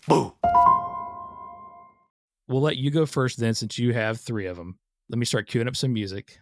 Boo! We'll let you go first then, since you have 3 of them. Let me start queuing up some music.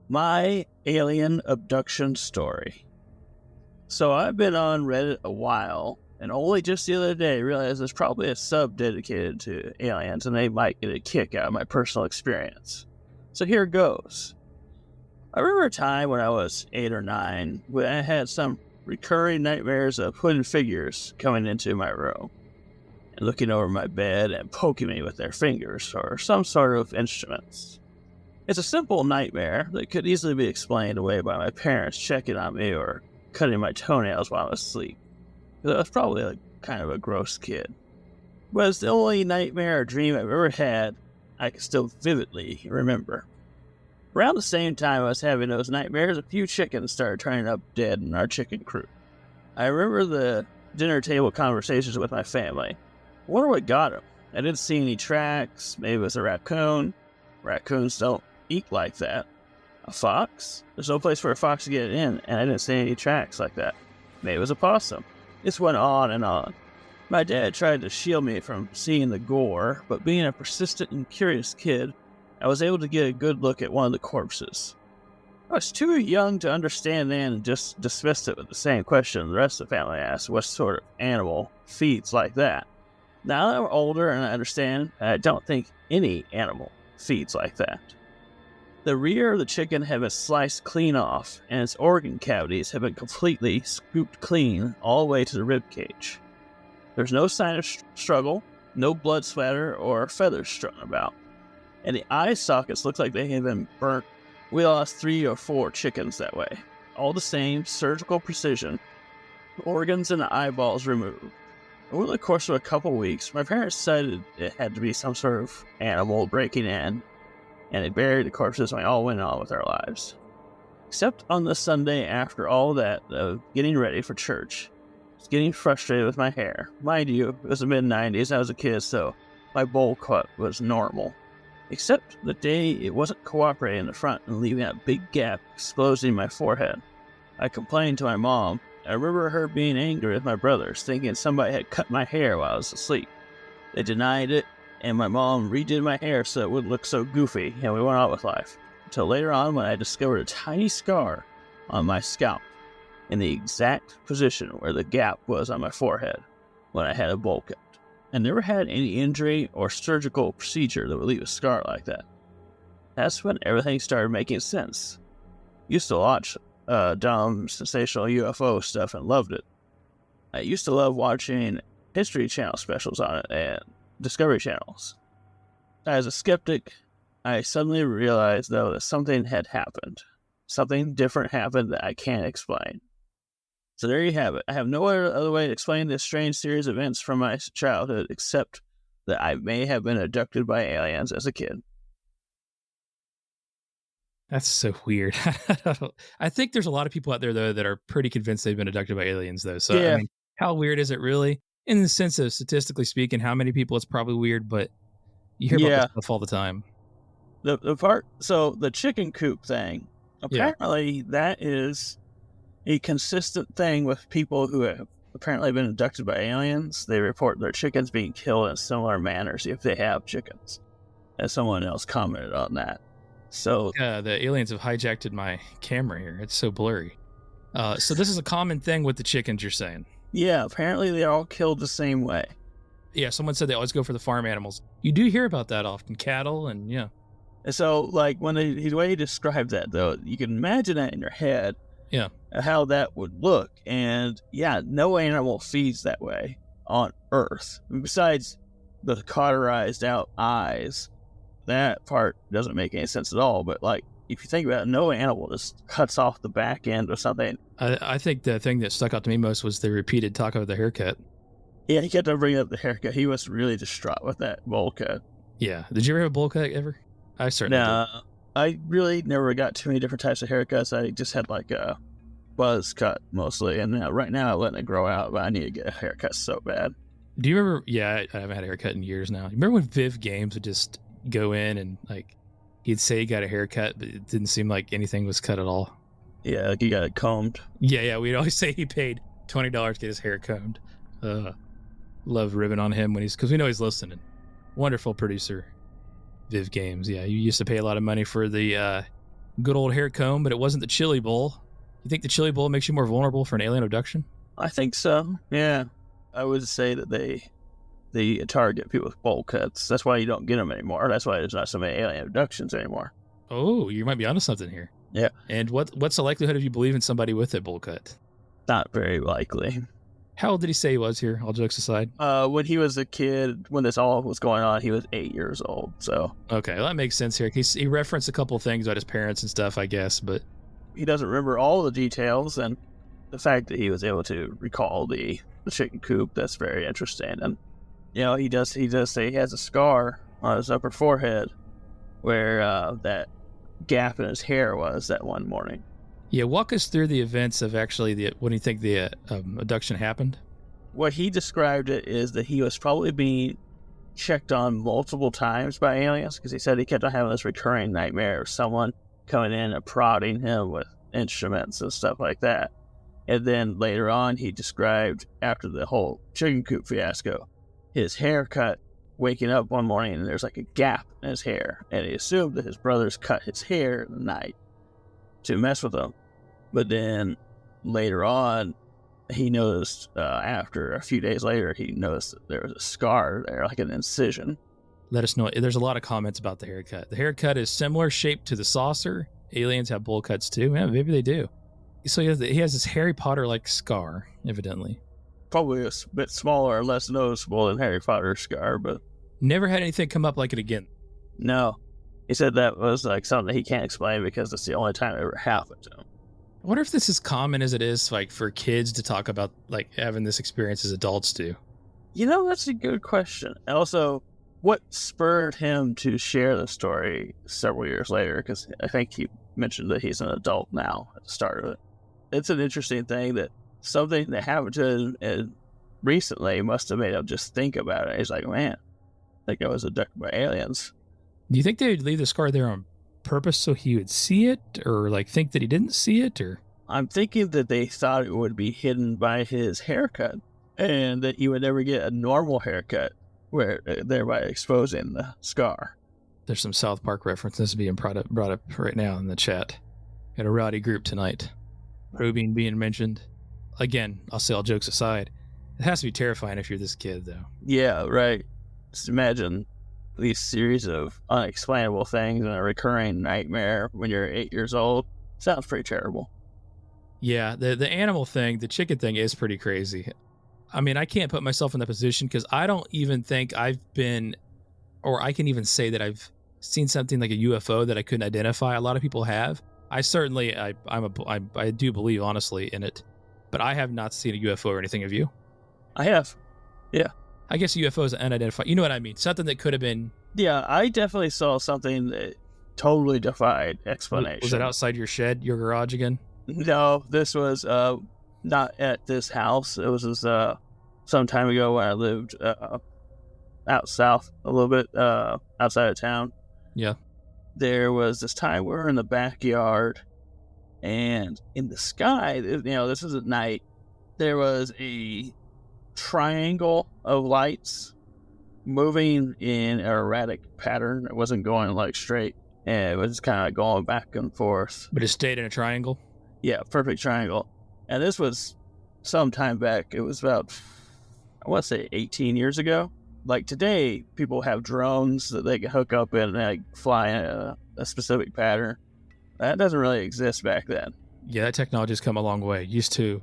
My alien abduction story. So I've been on Reddit a while, and only just the other day realized there's probably a sub dedicated to aliens, and they might get a kick out of my personal experience. So here goes. I remember a time when I was 8 or 9 when I had some recurring nightmares of hooded figures coming into my room and looking over my bed and poking me with their fingers or some sort of instruments. It's a simple nightmare that could easily be explained away by my parents checking on me or cutting my toenails while I was asleep. I was probably kind of a gross kid. But it's the only nightmare or dream I've ever had I can still vividly remember. Around the same time I was having those nightmares, a few chickens started turning up dead in our chicken coop. I remember the dinner table conversations with my family. I wonder what got them. I didn't see any tracks. Maybe it was a raccoon. Raccoons don't eat like that. A fox? There's no place for a fox to get in, and I didn't see any tracks like that. Maybe it was a possum. This went on and on. My dad tried to shield me from seeing the gore, but being a persistent and curious kid, I was able to get a good look at one of the corpses. I was too young to understand then and just dismissed it with the same question the rest of the family asked: what sort of animal feeds like that? Now that I'm older and I understand, I don't think any animal feeds like that. The rear of the chicken had been sliced clean off, and its organ cavities have been completely scooped clean all the way to the rib cage. There's no sign of struggle, no blood splatter or feathers strewn about, and the eye sockets look like they have been burnt. We lost 3 or 4 chickens that way. All the same surgical precision, organs and the eyeballs removed. Over the course of a couple weeks, my parents decided it had to be some sort of animal breaking in, and they buried the corpses and we all went on with our lives. Except on the Sunday after all that, getting ready for church. I was getting frustrated with my hair. Mind you, it was the mid-90s, I was a kid, so my bowl cut was normal. Except the day it wasn't cooperating in the front and leaving a big gap exposing in my forehead. I complained to my mom. I remember her being angry with my brothers, thinking somebody had cut my hair while I was asleep. They denied it, and my mom redid my hair so it wouldn't look so goofy, and we went on with life. Until later on when I discovered a tiny scar on my scalp, in the exact position where the gap was on my forehead when I had a bowl cut. I never had any injury or surgical procedure that would leave a scar like that. That's when everything started making sense. Used to watch dumb, sensational UFO stuff and loved it. I used to love watching History Channel specials on it and Discovery Channels. As a skeptic, I suddenly realized, though, that something had happened. Something different happened that I can't explain. So there you have it. I have no other way to explain this strange series of events from my childhood except that I may have been abducted by aliens as a kid. That's so weird. I think there's a lot of people out there, though, that are pretty convinced they've been abducted by aliens, though. So, Yeah. I mean, how weird is it really? In the sense of statistically speaking, how many people it's probably weird, but you hear about this stuff all the time. The chicken coop thing, apparently that is a consistent thing with people who have apparently been abducted by aliens. They report their chickens being killed in similar manners if they have chickens. As someone else commented on that. So the aliens have hijacked my camera here. It's so blurry. So this is a common thing with the chickens, you're saying? Yeah, apparently they're all killed the same way. Yeah, someone said they always go for the farm animals. You do hear about that often, cattle and yeah. And so, like, the way he described that, though, you can imagine that in your head. Yeah. How that would look. And yeah, no animal feeds that way on Earth. Besides the cauterized out eyes, that part doesn't make any sense at all. But like, if you think about it, no animal just cuts off the back end or something. I think the thing that stuck out to me most was the repeated talk of the haircut. Yeah, he kept on bringing up the haircut. He was really distraught with that bowl cut. Yeah. Did you ever have a bowl cut ever? I certainly did. I really never got too many different types of haircuts. I just had like a buzz cut mostly. And right now I'm letting it grow out, but I need to get a haircut so bad. Do you remember? Yeah, I haven't had a haircut in years now. You remember when Viv Games would just go in and like he'd say he got a haircut, but it didn't seem like anything was cut at all. Yeah, like he got it combed. Yeah. We'd always say he paid $20 to get his hair combed. Love ribbing on him because we know he's listening. Wonderful producer, Viv Games. Yeah, you used to pay a lot of money for the good old hair comb, but it wasn't the Chili Bowl. You think the Chili Bowl makes you more vulnerable for an alien abduction? I think so. Yeah, I would say that they target people with bowl cuts. That's why you don't get them anymore. That's why there's not so many alien abductions anymore. Oh, you might be onto something here. Yeah. And what's the likelihood of you believing somebody with a bowl cut? Not very likely. How old did he say he was here, all jokes aside? When he was a kid, when this all was going on, he was 8 years old. So okay, well, that makes sense here. He referenced a couple of things about his parents and stuff, I guess, but he doesn't remember all the details, and the fact that he was able to recall the chicken coop, that's very interesting. And he does say he has a scar on his upper forehead where that gap in his hair was that one morning. Yeah, walk us through the events of actually when you think the abduction happened. What he described it is that he was probably being checked on multiple times by aliens, because he said he kept on having this recurring nightmare of someone coming in and prodding him with instruments and stuff like that. And then later on, he described, after the whole chicken coop fiasco, his haircut, waking up one morning and there's like a gap in his hair, and he assumed that his brothers cut his hair in the night to mess with him. But then later on, he noticed, after a few days later, he noticed that there was a scar there, like an incision. Let us know. There's a lot of comments about the haircut. The haircut is similar shape to the saucer. Aliens have bowl cuts too. Yeah, maybe they do. So he has this Harry Potter-like scar, evidently. Probably a bit smaller or less noticeable than Harry Potter's scar, but... Never had anything come up like it again. No. He said that was like something he can't explain because it's the only time it ever happened to him. I wonder if this is common as it is like for kids to talk about like having this experience as adults do. That's a good question. And also, what spurred him to share the story several years later? Because I think he mentioned that he's an adult now at the start of it. It's an interesting thing that something that happened to him recently must have made him just think about it. He's like, man, I think I was abducted by aliens. Do you think they would leave the scar there on purpose so he would see it, or like think that he didn't see it? Or I'm thinking that they thought it would be hidden by his haircut, and that he would never get a normal haircut, where thereby exposing the scar. There's some South Park references being brought up right now in the chat. Got a rowdy group tonight. Probing being mentioned. Again, I'll say all jokes aside, it has to be terrifying if you're this kid, though. Yeah, right. Just imagine these series of unexplainable things and a recurring nightmare when you're 8 years old. Sounds pretty terrible. Yeah, the animal thing, the chicken thing is pretty crazy. I mean, I can't put myself in that position because I don't even think I've been, or I can even say that I've seen something like a UFO that I couldn't identify. A lot of people have. I certainly, I do believe honestly in it, but I have not seen a UFO or anything. Have you? I have. Yeah. I guess UFO is unidentified. You know what I mean? Something that could have been. Yeah, I definitely saw something that totally defied explanation. Was it outside your shed, your garage again? No, this was not at this house. It was some time ago when I lived out south a little bit, outside of town. Yeah. There was this time we were in the backyard, and in the sky, this is at night, there was a triangle of lights moving in an erratic pattern. It wasn't going like straight, and it was kind of going back and forth. But it stayed in a triangle? Yeah, perfect triangle. And this was some time back. It was about, I want to say 18 years ago. Like today, people have drones that they can hook up and like fly in a specific pattern. That doesn't really exist back then. Yeah, that technology has come a long way. Used to,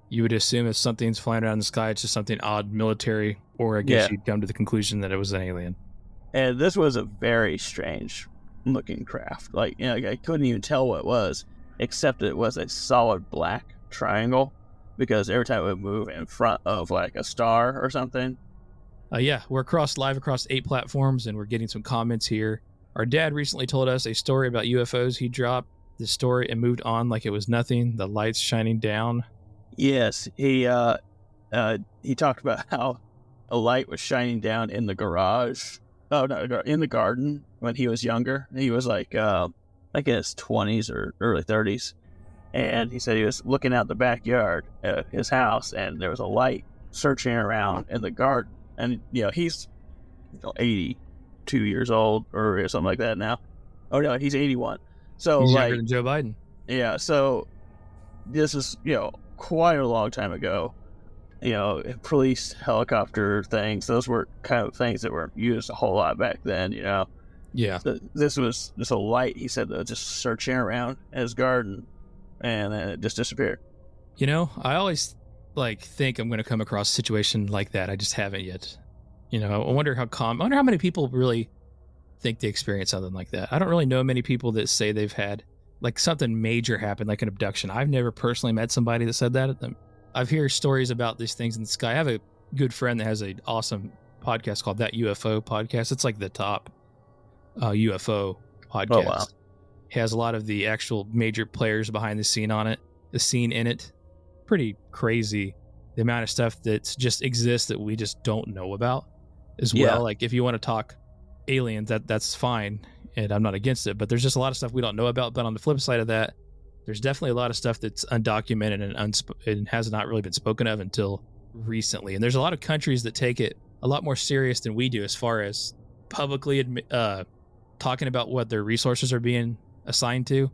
you would assume if something's flying around the sky, it's just something odd military, or I guess you'd come to the conclusion that it was an alien. And this was a very strange looking craft. Like, I couldn't even tell what it was, except it was a solid black triangle, because every time it would move in front of like a star or something. Yeah, we're live across 8 platforms, and we're getting some comments here. Our dad recently told us a story about UFOs. He dropped the story and moved on like it was nothing. The lights shining down. Yes, he talked about how a light was shining down in the garage. Oh no, in the garden when he was younger. He was like, I guess 20s or early 30s, And he said he was looking out the backyard at his house, and there was a light searching around in the garden. And he's 82 years old or something like that now. Oh no, he's 81. So He's younger than Joe Biden. yeah. So this is quite a long time ago. Police helicopter things. Those were kind of things that were used a whole lot back then. Yeah. So this was just a light. He said just searching around in his garden, and then it just disappeared. I always think I'm going to come across a situation like that. I just haven't yet. I wonder I wonder how many people really think they experience something like that. I don't really know many people that say they've had something major happen, like an abduction. I've never personally met somebody that said that. I've heard stories about these things in the sky. I have a good friend that has an awesome podcast called That UFO Podcast. It's like the top UFO podcast. Oh wow! He has a lot of the actual major players behind the scene in it. Pretty crazy the amount of stuff that just exists that we just don't know about as well. Yeah. Like if you want to talk aliens, that's fine, and I'm not against it, but there's just a lot of stuff we don't know about. But on the flip side of that, there's definitely a lot of stuff that's undocumented and has not really been spoken of until recently. And there's a lot of countries that take it a lot more serious than we do as far as publicly talking about what their resources are being assigned to.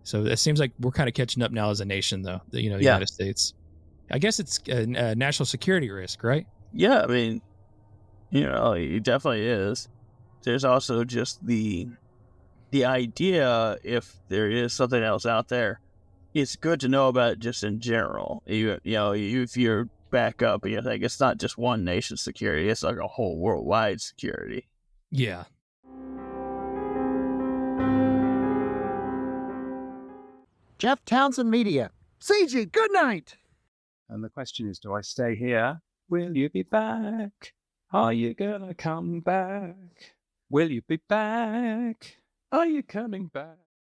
So it seems like we're kind of catching up now as a nation, though. The United States. I guess it's a national security risk, right? Yeah, I mean, it definitely is. There's also just the idea, if there is something else out there, it's good to know about it just in general. If you're back up and you think it's not just one nation's security, it's like a whole worldwide security. Yeah. Jeff Townsend Media. CG, good night. And the question is, do I stay here? Will you be back? Are you gonna come back? Will you be back? Are you coming back?